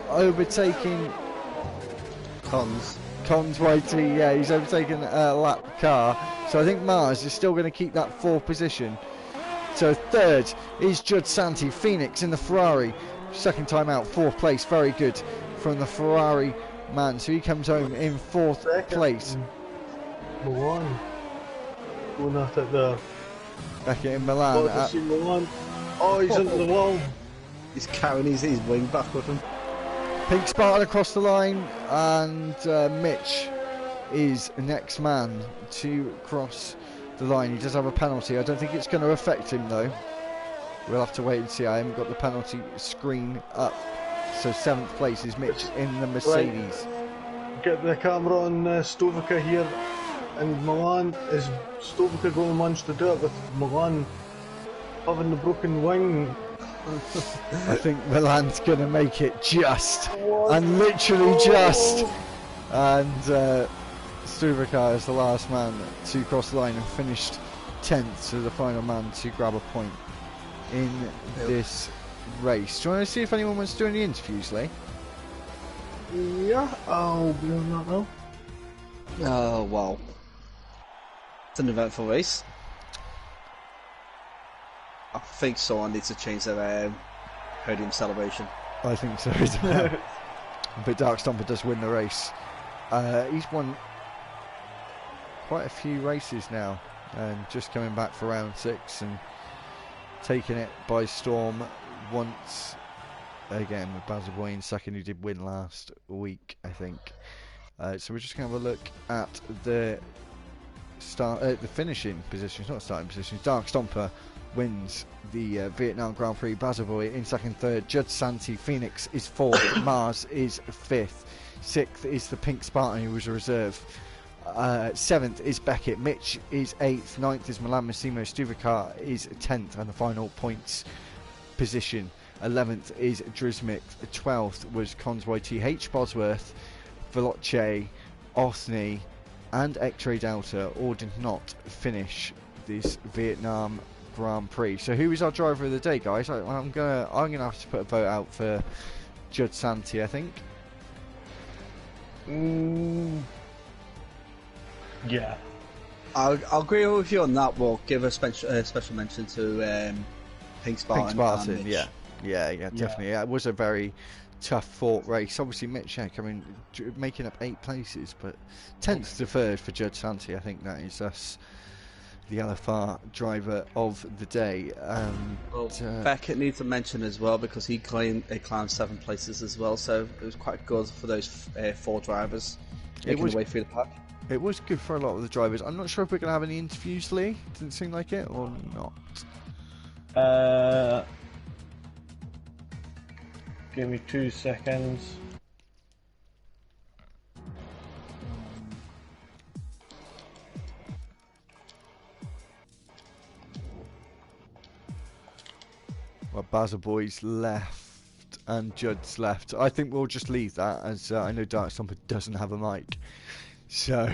S1: overtaking Cons YT. Yeah, he's overtaken a lap car. So I think Mars is still going to keep that 4th position. So third is Judd Santi. Phoenix in the Ferrari. Second time out, 4th place. Very good from the Ferrari man. So he comes home in 4th place.
S3: Milan. Going at it there.
S1: Beckett in Milan.
S3: Milan. Oh, he's into the wall.
S2: He's carrying his wing back with him.
S1: Pink Spartan across the line, and Mitch is next man to cross the line. He does have a penalty. I don't think it's going to affect him though. We'll have to wait and see. I haven't got the penalty screen up. So 7th place is Mitch in the Mercedes.
S3: Right. Get the camera on Stovica here, and Milan. Is Stovica going to manage to do it with Milan having the broken wing?
S1: I think Milan's going to make it just, and literally just. And Stovica is the last man to cross the line and finished 10th, so the final man to grab a point in this race. Do you want to see if anyone wants to do any interviews, Lee?
S3: Yeah, I'll be on that now.
S2: Oh, wow. It's an eventful race. I think someone needs to change their podium celebration.
S1: I think so as well. But Dark Stomper does win the race. He's won quite a few races now, and just coming back for round 6 and taking it by storm once again with Basil Boy in second, who did win last week, I think. So we're just going to have a look at the the finishing positions, not starting positions. Dark Stomper wins the Vietnam Grand Prix. Basil Boy in second, third. Judge Santi Phoenix is 4th. Mars is 5th. 6th is the Pink Spartan, who was a reserve. 7th is Beckett. Mitch is 8th. 9th is Milan Massimo. Stuvicar is 10th, and the final points position. 11th is Drismic. 12th was Convoy TH. Bosworth, Veloce, Othney, and X-Ray Delta all did not finish this Vietnam Grand Prix. So who is our driver of the day, guys? I'm gonna have to put a vote out for Judge Santi, I think.
S3: Yeah.
S2: I'll agree with you on that. We'll give a special mention to Pink Spartan.
S1: Pink Spartan, yeah, definitely. Yeah, it was a very tough fought race. Obviously, Mitch making up 8 places, but 10th to 3rd for Judge Santi. I think that is us, the LFR driver of the day.
S2: Beckett needs to mention as well, because he climbed 7 places as well, so it was quite good for those 4 drivers making their way through the pack.
S1: It was good for a lot of the drivers. I'm not sure if we're going to have any interviews, Lee. Didn't seem like it, or not.
S3: Give me 2 seconds.
S1: Well, Basil Boy's left and Judd's left. I think we'll just leave that, as I know Dark Stomper doesn't have a mic. So,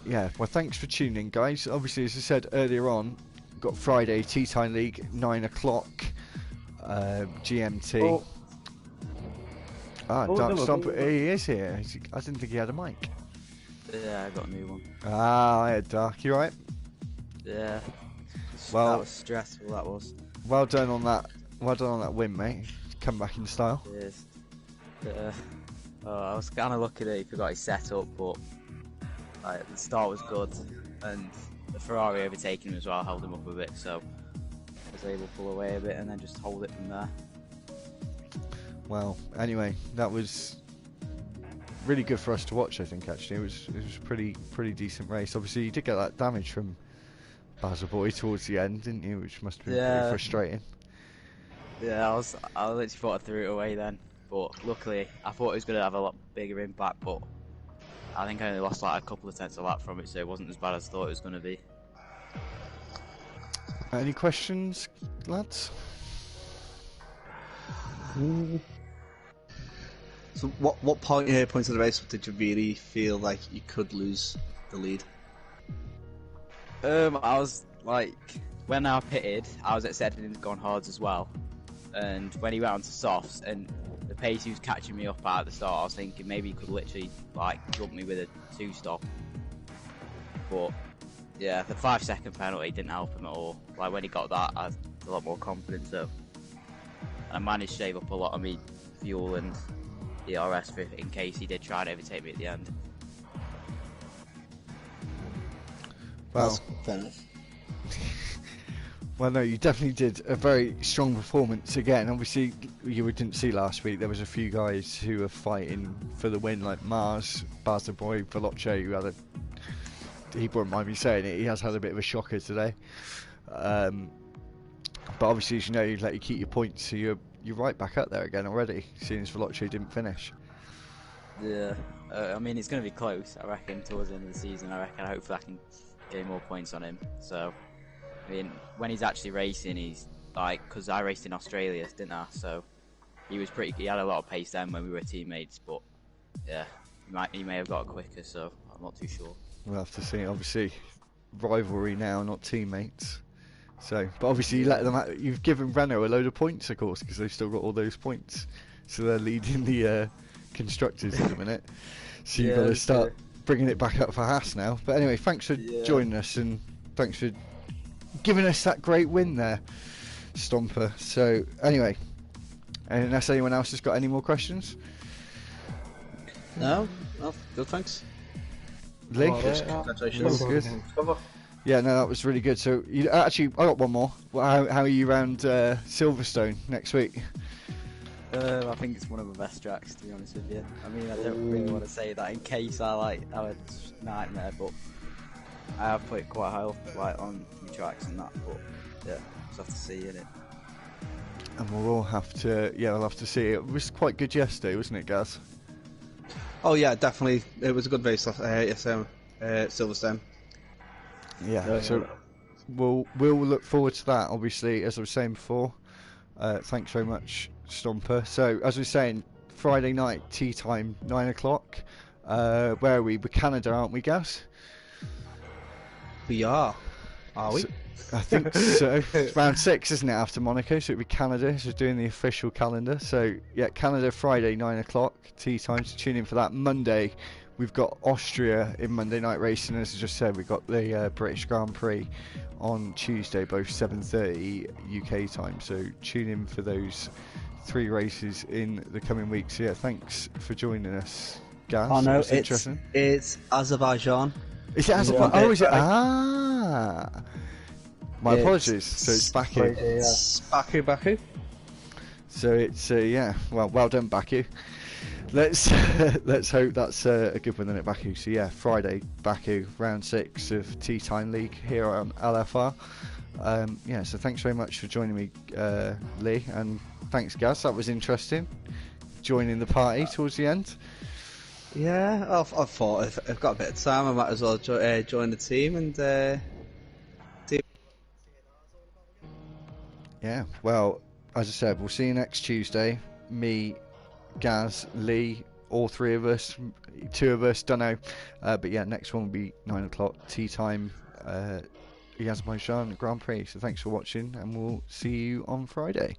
S1: yeah, well, thanks for tuning in, guys. Obviously, as I said earlier on, got Friday Tea Time League, 9 o'clock, GMT. Dark Stomper, he is here. I didn't think he had a mic.
S4: Yeah, I got a new one.
S1: Yeah, Dark, you right?
S4: Yeah.
S1: Well,
S4: that was stressful, that was.
S1: Well done on that. Well done on that win, mate. Come back in style.
S4: Cheers. I was kind of lucky that he forgot his setup, but the start was good, and the Ferrari overtaking him as well held him up a bit, so I was able to pull away a bit and then just hold it from there.
S1: Well, anyway, that was really good for us to watch. I think actually it was pretty decent race. Obviously, you did get that damage from Basil Boy towards the end, didn't you? Which must have been pretty frustrating.
S4: Yeah, I literally thought I threw it away then, but luckily I thought it was going to have a lot bigger impact, but I think I only lost like a couple of tenths of lap from it, so it wasn't as bad as I thought it was going to be.
S1: Any questions, lads?
S2: So what point of the race did you really feel like you could lose the lead?
S4: I was like, when I pitted, I was expecting him to go on hards as well, and when he went onto softs and the pace he was catching me up at the start, I was thinking maybe he could literally like jump me with a 2-stop. But yeah, the 5-second penalty didn't help him at all. Like when he got that, I had a lot more confidence, and I managed to save up a lot of me fuel and ERS in case he did try and overtake me at the end.
S1: Well,
S2: fair enough.
S1: Well, no, you definitely did a very strong performance again. Obviously, you didn't see last week. There was a few guys who were fighting for the win, like Mars, Baz Boy, Veloce, who had a. He wouldn't mind me saying it. He has had a bit of a shocker today. But obviously, as you know, you let you keep your points, so you're right back up there again already. Seeing as Veloce didn't finish.
S4: Yeah, I mean it's going to be close. I reckon towards the end of the season. Hopefully, I can gain more points on him. So, I mean, when he's actually racing, he's like, because I raced in Australia, didn't I? So he had a lot of pace then when we were teammates. But yeah, he may have got quicker. So I'm not too sure.
S1: We'll have to see. Obviously, rivalry now, not teammates. So, but obviously you've given Renault a load of points, of course, because they've still got all those points. So they're leading the constructors at the minute. So you've got to start bringing it back up for Haas now. But anyway, thanks for joining us, and thanks for giving us that great win there, Stomper. So anyway, unless anyone else has got any more questions?
S2: No, good, thanks.
S1: Lee?
S2: Congratulations.
S1: Good. Yeah, no, that was really good. So, I got one more. How are you around Silverstone next week?
S4: I think it's one of the best tracks, to be honest with you. I mean, I don't really want to say that in case I have a nightmare, but I have put it quite high up, like on new tracks and that. But yeah, just have to see in it.
S1: And we'll all have to, we'll have to see. It was quite good yesterday, wasn't it, Gaz?
S2: Oh yeah, definitely. It was a good race yesterday, Silverstone.
S1: Yeah, so we'll look forward to that, obviously, as I was saying before. Thanks very much, Stomper. So, as we were saying, Friday night, tea time, 9 o'clock. Where are we? We're Canada, aren't we, Gaz?
S2: We are we?
S1: So, I think so. It's round 6, isn't it, after Monaco? So it'll be Canada, so doing the official calendar. So, yeah, Canada, Friday, 9 o'clock, tea time, so tune in for that. Monday, we've got Austria in Monday night racing. As I just said, we've got the British Grand Prix on Tuesday, both 7:30 UK time. So tune in for those 3 races in the coming weeks. So, yeah, thanks for joining us, Gaz.
S2: Oh no,
S1: interesting.
S2: It's Azerbaijan.
S1: Is it Azerbaijan? Oh, is it? My apologies. So it's Baku.
S2: It's Baku.
S1: So it's well done, Baku. Let's hope that's a good one then at Baku. So yeah, Friday, Baku, round 6 of Tea Time League here on LFR. So thanks very much for joining me, Lee, and thanks, Gaz. That was interesting. Joining the party towards the end.
S2: Yeah, I thought if I've got a bit of time, I might as well join the team and.
S1: Yeah, well, as I said, we'll see you next Tuesday. Me, Gaz, Lee, all 3 of us, 2 of us, don't know. But yeah, next one will be 9 o'clock, tea time, Azerbaijan Grand Prix. So thanks for watching, and we'll see you on Friday.